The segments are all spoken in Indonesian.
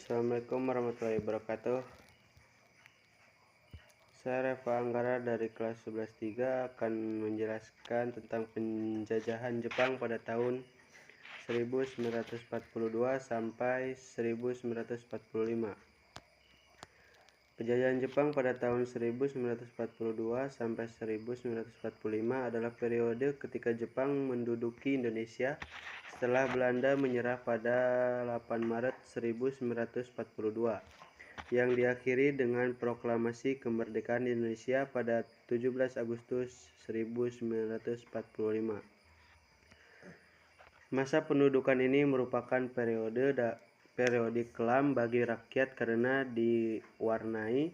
Assalamualaikum warahmatullahi wabarakatuh. Saya Reva Anggara dari kelas 11-3 akan menjelaskan tentang penjajahan Jepang pada tahun 1942 sampai 1945. Penjajahan Jepang pada tahun 1942 sampai 1945 adalah periode ketika Jepang menduduki Indonesia setelah Belanda menyerah pada 8 Maret 1942, yang diakhiri dengan proklamasi kemerdekaan Indonesia pada 17 Agustus 1945. Masa pendudukan ini merupakan periode kelam bagi rakyat karena diwarnai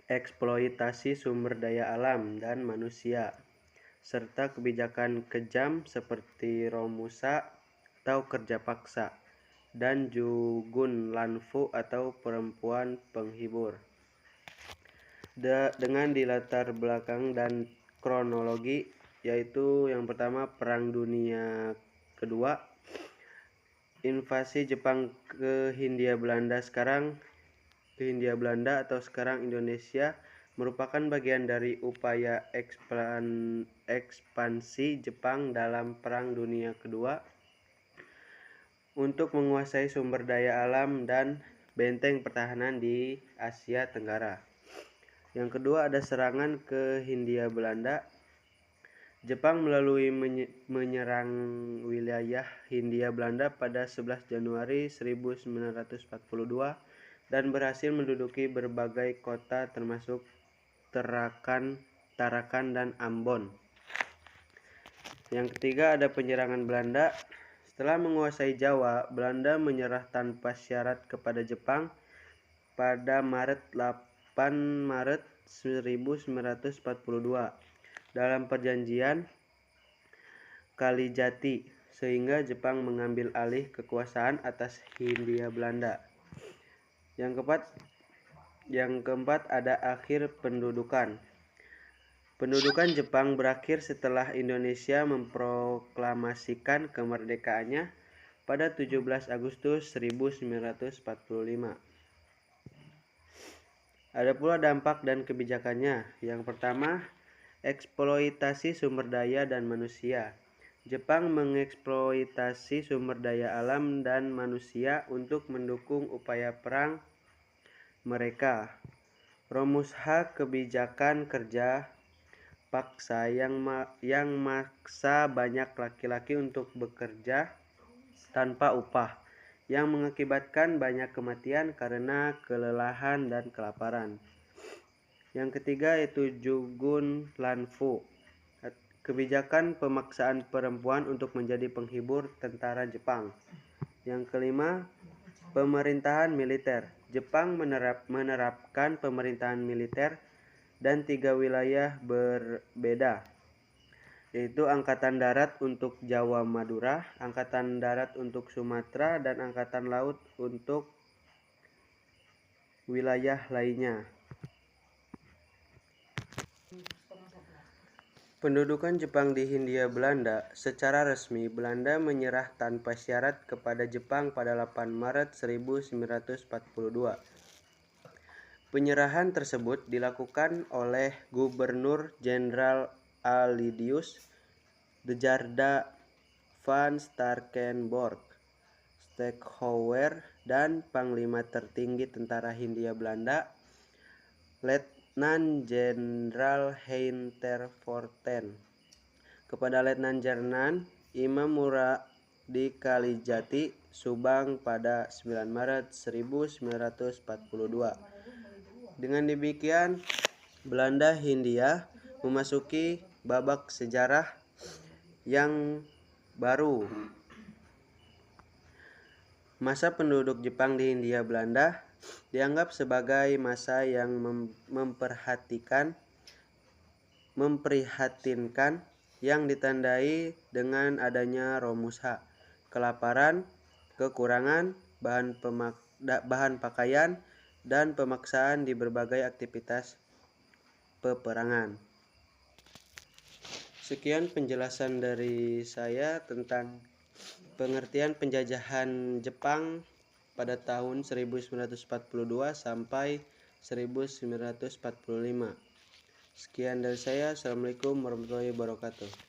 eksploitasi sumber daya alam dan manusia, serta kebijakan kejam seperti Romusa atau kerja paksa dan Jugun Lanfu atau perempuan penghibur. Dengan dilatar belakang dan kronologi, yaitu yang pertama Perang Dunia Kedua, invasi Jepang ke Hindia Belanda atau sekarang Indonesia merupakan bagian dari upaya ekspansi Jepang dalam Perang Dunia Kedua untuk menguasai sumber daya alam dan benteng pertahanan di Asia Tenggara. Yang kedua ada serangan ke Hindia Belanda. Jepang melalui menyerang wilayah Hindia Belanda pada 11 Januari 1942 dan berhasil menduduki berbagai kota termasuk Tarakan dan Ambon. Yang ketiga ada penyerangan Belanda. Setelah menguasai Jawa, Belanda menyerah tanpa syarat kepada Jepang pada 8 Maret 1942 dalam perjanjian Kalijati, sehingga Jepang mengambil alih kekuasaan atas Hindia Belanda. Yang keempat ada akhir pendudukan. Pendudukan Jepang berakhir setelah Indonesia memproklamasikan kemerdekaannya pada 17 Agustus 1945. Ada pula dampak dan kebijakannya. Yang pertama, eksploitasi sumber daya dan manusia. Jepang mengeksploitasi sumber daya alam dan manusia untuk mendukung upaya perang mereka. Romusha kebijakan kerja paksa yang maksa banyak laki-laki untuk bekerja tanpa upah, yang mengakibatkan banyak kematian karena kelelahan dan kelaparan. Yang ketiga yaitu Jugun Lanfu, kebijakan pemaksaan perempuan untuk menjadi penghibur tentara Jepang. Yang kelima, pemerintahan militer. Jepang menerapkan pemerintahan militer dan 3 wilayah berbeda, yaitu Angkatan Darat untuk Jawa Madura, Angkatan Darat untuk Sumatera, dan Angkatan Laut untuk wilayah lainnya. Pendudukan Jepang di Hindia Belanda. Secara resmi, Belanda menyerah tanpa syarat kepada Jepang pada 8 Maret 1942. Penyerahan tersebut dilakukan oleh Gubernur Jenderal Alidius Djarda van Starkenborg Steckhouwer dan Panglima tertinggi tentara Hindia Belanda Letnan Jenderal Hein ter Voorten kepada Letnan Jenderal Imamura di Kalijati, Subang pada 9 Maret 1942. Dengan demikian, Belanda Hindia memasuki babak sejarah yang baru. Masa penduduk Jepang di Hindia Belanda dianggap sebagai masa yang memprihatinkan yang ditandai dengan adanya Romusha, kelaparan, kekurangan bahan pakaian, dan pemaksaan di berbagai aktivitas peperangan. Sekian penjelasan dari saya tentang pengertian penjajahan Jepang pada tahun 1942 sampai 1945. Sekian dari saya. Assalamualaikum warahmatullahi wabarakatuh.